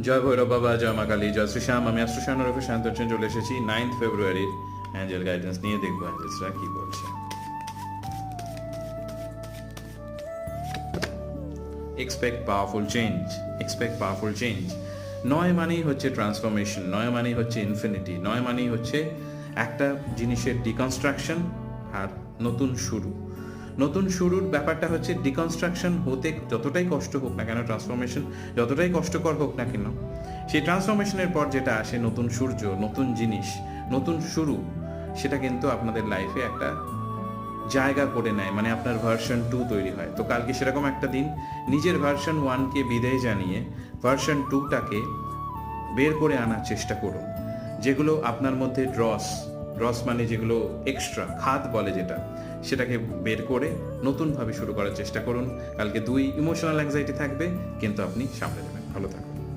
জয় ভৈরব বাবা, জয় মা কালী, জয় শ্রীশ্যাম। আমি অ্যাস্ট্রোশ্যাম শান্ত চলে এসেছি 9 ফেব্রুয়ারির অ্যাঞ্জেল গাইডেন্স নিয়ে। দেখবো অ্যাঞ্জেলসরা কি বলছে। Expect powerful change, expect powerful change. 9 মানেই হচ্ছে ট্রান্সফরমেশন, 9 মানেই হচ্ছে ইনফিনিটি, 9 মানেই হচ্ছে একটা জিনিসের ডিকনস্ট্রাকশন আর নতুন শুরু। নতুন শুরুর ব্যাপারটা হচ্ছে ডিকনস্ট্রাকশন হতে যতটাই কষ্ট হোক না কেন, ট্রান্সফরমেশন যতটাই কষ্টকর হোক না কেন, সেই ট্রান্সফরমেশনের পর যেটা আসে নতুন সূর্য, নতুন জিনিস, নতুন শুরু, সেটা কিন্তু আপনাদের লাইফে একটা জায়গা করে নেয়, মানে আপনার ভার্সন 2 তৈরি হয়। তো কালকে সেরকম একটা দিন, নিজের ভার্সন 1কে বিদায় জানিয়ে ভার্সন 2টাকে বের করে আনার চেষ্টা করুন। যেগুলো আপনার মধ্যে ড্রস মানে যেগুলো এক্সট্রা খাদ বলে যেটা, সেটাকে বের করে নতুনভাবে শুরু করার চেষ্টা করুন। কালকে 2 ইমোশনাল অ্যাংজাইটি থাকবে, কিন্তু আপনি সামলে নেবেন। ভালো থাকবেন।